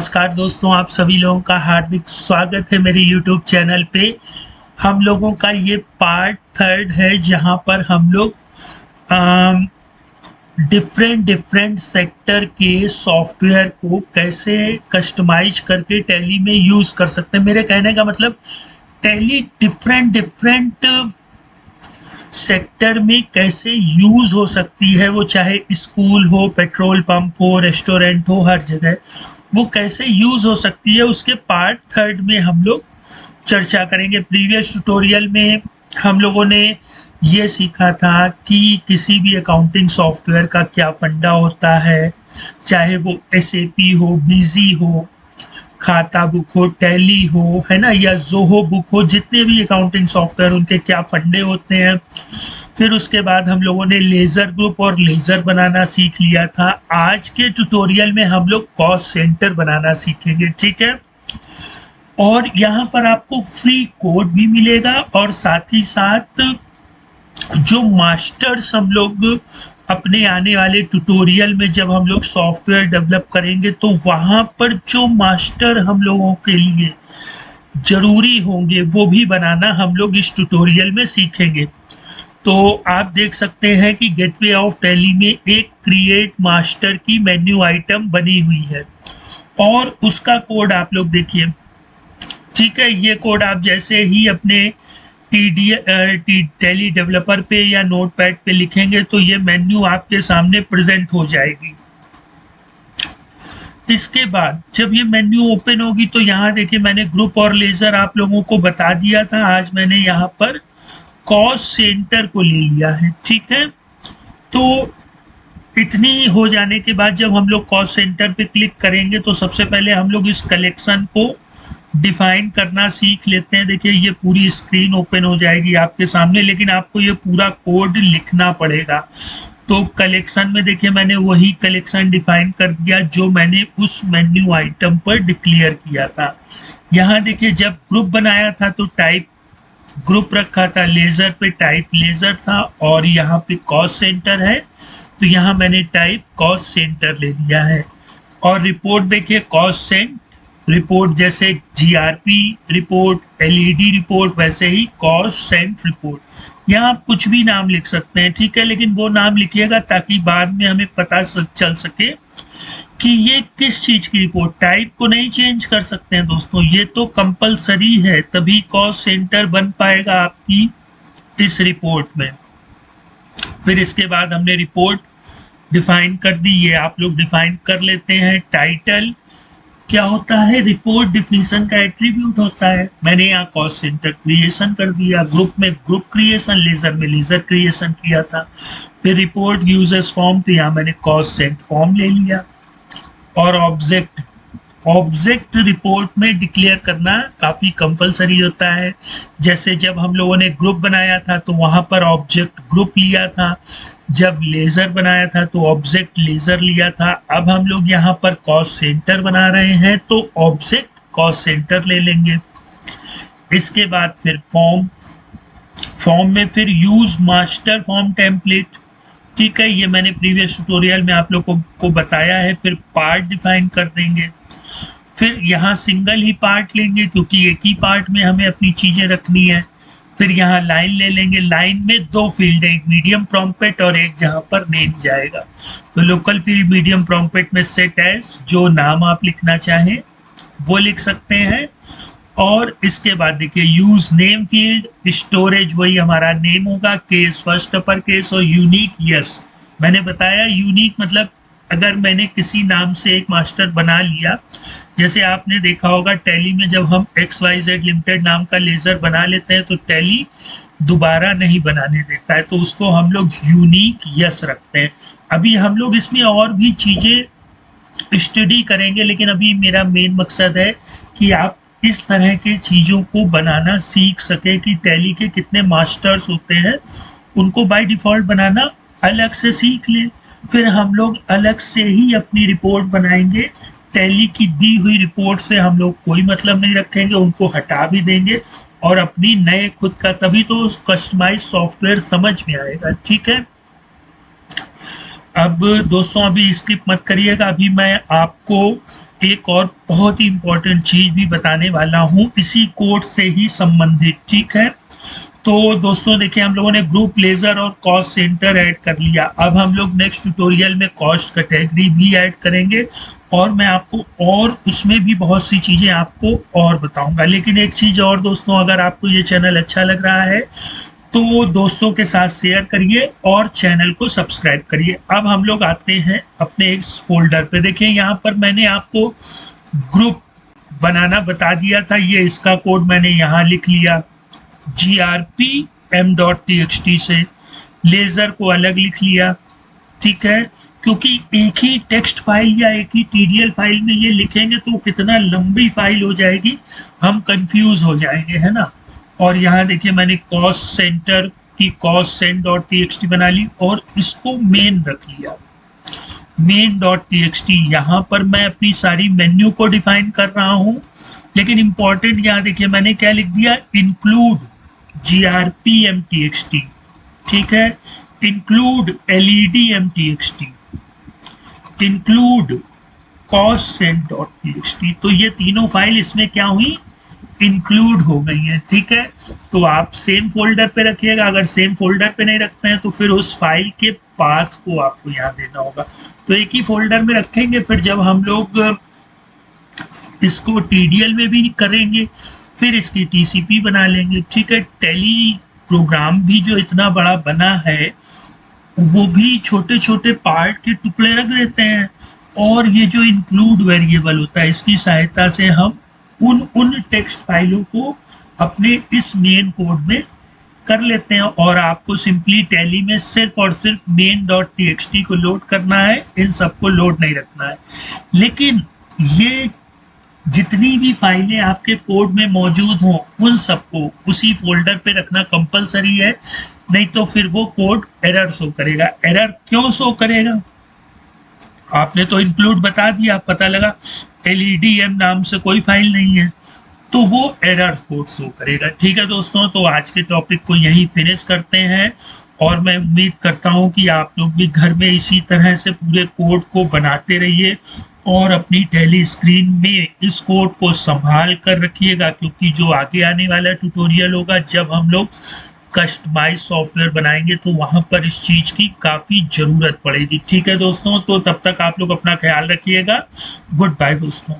नमस्कार दोस्तों, आप सभी लोगों का हार्दिक स्वागत है मेरे YouTube चैनल पे। हम लोगों का ये पार्ट थर्ड है जहाँ पर हम लोग डिफरेंट सेक्टर के सॉफ्टवेयर को कैसे कस्टमाइज करके टैली में यूज़ कर सकते हैं। मेरे कहने का मतलब टैली डिफरेंट सेक्टर में कैसे यूज हो सकती है, वो चाहे स्कूल हो, पेट्रोल पंप हो, रेस्टोरेंट हो, हर जगह वो कैसे यूज हो सकती है, उसके पार्ट थर्ड में हम लोग चर्चा करेंगे। प्रीवियस ट्यूटोरियल में हम लोगों ने ये सीखा था कि किसी भी अकाउंटिंग सॉफ्टवेयर का क्या फंडा होता है, चाहे वो एसएपी हो, बिजी हो, खाता बुक हो, टैली हो, है ना, या जोहो बुक हो, जितने भी अकाउंटिंग सॉफ्टवेयर उनके क्या फंडे होते हैं। फिर उसके बाद हम लोगों ने लेजर ग्रुप और लेजर बनाना सीख लिया था। आज के ट्यूटोरियल में हम लोग कॉस्ट सेंटर बनाना सीखेंगे, ठीक है। और यहाँ पर आपको फ्री कोड भी मिलेगा और साथ ही साथ जो मास्टर्स हम लोग अपने आने वाले ट्यूटोरियल में जब हम लोग सॉफ्टवेयर डेवलप करेंगे तो वहाँ पर जो मास्टर हम लोगों के लिए जरूरी होंगे वो भी बनाना हम लोग इस ट्यूटोरियल में सीखेंगे। तो आप देख सकते हैं कि गेटवे ऑफ टैली में एक क्रिएट मास्टर की मेन्यू आइटम बनी हुई है और उसका कोड आप लोग देखिए, ठीक है। ये कोड आप जैसे ही अपने टैली डेवलपर पे या नोटपैड पे लिखेंगे तो ये मेन्यू आपके सामने प्रेजेंट हो जाएगी। इसके बाद जब ये मेन्यू ओपन होगी तो यहाँ देखिए मैंने ग्रुप और लेजर आप लोगों को बता दिया था। आज मैंने यहाँ पर कॉस्ट सेंटर को ले लिया है, ठीक है। तो इतनी हो जाने के बाद जब हम लोग कॉस्ट सेंटर पे क्लिक करेंगे तो सबसे पहले हम लोग इस कलेक्शन को डिफाइन करना सीख लेते हैं। देखिए ये पूरी स्क्रीन ओपन हो जाएगी आपके सामने, लेकिन आपको ये पूरा कोड लिखना पड़ेगा। तो कलेक्शन में देखिए मैंने वही कलेक्शन डिफाइन कर दिया जो मैंने उस मेन्यू आइटम पर डिक्लेयर किया था। यहाँ देखिए जब ग्रुप बनाया था तो टाइप ग्रुप रखा था, लेजर पे टाइप लेजर था और यहाँ पे कॉस्ट सेंटर है तो यहाँ मैंने टाइप कॉस्ट सेंटर ले लिया है। और रिपोर्ट देखिए कॉस्ट सेंट रिपोर्ट, जैसे जीआरपी रिपोर्ट, एलईडी रिपोर्ट, वैसे ही कॉस्ट सेंट रिपोर्ट। यहाँ आप कुछ भी नाम लिख सकते हैं, ठीक है, लेकिन वो नाम लिखिएगा ताकि बाद में हमें पता चल सके कि ये किस चीज की रिपोर्ट। टाइप को नहीं चेंज कर सकते हैं दोस्तों, ये तो कंपलसरी है, तभी कॉस्ट सेंटर बन पाएगा आपकी इस रिपोर्ट में। फिर इसके बाद हमने रिपोर्ट डिफाइन कर दी, ये आप लोग डिफाइन कर लेते हैं। टाइटल क्या होता है, रिपोर्ट डिफिनीशन का एट्रीब्यूट होता है। मैंने यहाँ कॉस्ट सेंटर क्रिएशन कर दिया, ग्रुप में ग्रुप क्रिएशन, लेजर में लेजर क्रिएशन किया था। फिर रिपोर्ट यूजर्स फॉर्म, तो यहाँ मैंने कॉस्ट सेंट फॉर्म ले लिया। और ऑब्जेक्ट रिपोर्ट में डिक्लेयर करना काफी कंपलसरी होता है। जैसे जब हम लोगों ने ग्रुप बनाया था तो वहां पर ऑब्जेक्ट ग्रुप लिया था, जब लेजर बनाया था तो ऑब्जेक्ट लेजर लिया था। अब हम लोग यहाँ पर कॉस्ट सेंटर बना रहे हैं तो ऑब्जेक्ट कॉस्ट सेंटर ले लेंगे। इसके बाद फिर फॉर्म में फिर यूज मास्टर फॉर्म टेम्पलेट, ठीक है, ये मैंने प्रीवियस ट्यूटोरियल में आप लोगों को बताया है। फिर पार्ट डिफाइन कर देंगे, फिर यहाँ सिंगल ही पार्ट लेंगे क्योंकि एक ही पार्ट में हमें अपनी चीजें रखनी है। फिर यहाँ लाइन ले लेंगे, लाइन में दो फील्ड है, एक मीडियम प्रॉम्प्ट और एक जहाँ पर नेम जाएगा। तो लोकल फील्ड मीडियम प्रॉम्प्ट में सेट एज, जो नाम आप लिखना चाहें वो लिख सकते हैं। और इसके बाद देखिए यूज नेम फील्ड, स्टोरेज वही हमारा नेम होगा, केस फर्स्ट अपर केस, और यूनिक यस मैंने बताया। यूनिक मतलब अगर मैंने किसी नाम से एक मास्टर बना लिया, जैसे आपने देखा होगा टैली में जब हम XYZ लिमिटेड नाम का लेजर बना लेते हैं तो टैली दोबारा नहीं बनाने देता है, तो उसको हम लोग यूनिक यस रखते हैं। अभी हम लोग इसमें और भी चीजें स्टडी करेंगे, लेकिन अभी मेरा मेन मकसद है कि आप इस तरह की चीजों को बनाना सीख सके कि टैली के कितने मास्टर्स होते हैं, उनको बाय डिफॉल्ट बनाना अलग से सीख लें। फिर हम लोग अलग से ही अपनी रिपोर्ट बनाएंगे। टैली की दी हुई रिपोर्ट से हम लोग कोई मतलब नहीं रखेंगे, उनको हटा भी देंगे और अपनी नए खुद का, तभी तो कस्टमाइज सॉफ्टवेयर समझ में आएगा, ठीक है। अब दोस्तों अभी स्किप मत करिएगा, अभी मैं आपको एक और बहुत ही इंपॉर्टेंट चीज भी बताने वाला हूं इसी कोड से ही संबंधित, ठीक है। तो दोस्तों देखिए, हम लोगों ने ग्रुप लेजर और कॉस्ट सेंटर ऐड कर लिया। अब हम लोग नेक्स्ट ट्यूटोरियल में कॉस्ट कैटेगरी भी ऐड करेंगे और मैं आपको और उसमें भी बहुत सी चीजें आपको और बताऊंगा। लेकिन एक चीज और दोस्तों, अगर आपको ये चैनल अच्छा लग रहा है तो दोस्तों के साथ शेयर करिए और चैनल को सब्सक्राइब करिए। अब हम लोग आते हैं अपने इस फोल्डर पे। देखिए यहाँ पर मैंने आपको ग्रुप बनाना बता दिया था, ये इसका कोड मैंने यहाँ लिख लिया grpm.txt से। लेजर को अलग लिख लिया, ठीक है, क्योंकि एक ही टेक्स्ट फाइल या एक ही टीडीएल फाइल में ये लिखेंगे तो कितना लंबी फाइल हो जाएगी, हम कंफ्यूज हो जाएंगे, है ना। और यहाँ देखिए मैंने कॉस्ट सेंटर की कॉस्ट सेंट.txt बना ली और इसको मेन रख लिया, main.txt। यहाँ पर मैं अपनी सारी मेन्यू को डिफाइन कर रहा हूँ, लेकिन इंपॉर्टेंट यहाँ देखिए मैंने क्या लिख दिया, इंक्लूड grpm.txt, ठीक है, इंक्लूड led.mtxt, इंक्लूड costcent.txt। तो ये तीनों फाइल इसमें क्या हुई, इंक्लूड हो गई है, ठीक है। तो आप सेम फोल्डर पे रखिएगा, अगर सेम फोल्डर पे नहीं रखते हैं तो फिर उस फाइल के पाथ को आपको यहाँ देना होगा। तो एक ही फोल्डर में रखेंगे, फिर जब हम लोग इसको टीडीएल में भी करेंगे फिर इसकी टीसीपी बना लेंगे, ठीक है। टेली प्रोग्राम भी जो इतना बड़ा बना है वो भी छोटे छोटे पार्ट के टुकड़े रख देते हैं, और ये जो इंक्लूड वेरिएबल होता है इसकी सहायता से हम उन टेक्स्ट फाइलों को अपने इस मेन कोड में कर लेते हैं। और आपको सिंपली टैली में सिर्फ और सिर्फ main.txt को लोड करना है, इन सबको लोड नहीं रखना है। लेकिन ये जितनी भी फाइलें आपके कोड में मौजूद हों उन सबको उसी फोल्डर पे रखना कंपलसरी है, नहीं तो फिर वो कोड एरर शो करेगा। एरर क्यों शो करेगा, आपने तो इंक्लूड बता दिया, पता लगा LEDM नाम से कोई फाइल नहीं है, तो वो एरर कोड शो करेगा, ठीक है दोस्तों। तो आज के टॉपिक को यहीं फिनिश करते हैं और मैं उम्मीद करता हूं कि आप लोग भी घर में इसी तरह से पूरे कोड को बनाते रहिए और अपनी टेली स्क्रीन में इस कोड को संभाल कर रखिएगा, क्योंकि जो आगे आने वाला ट्यूटोरियल होगा जब हम लोग कस्टमाइज सॉफ्टवेयर बनाएंगे तो वहां पर इस चीज की काफी जरूरत पड़ेगी, ठीक है दोस्तों। तो तब तक आप लोग अपना ख्याल रखिएगा, गुड बाय दोस्तों।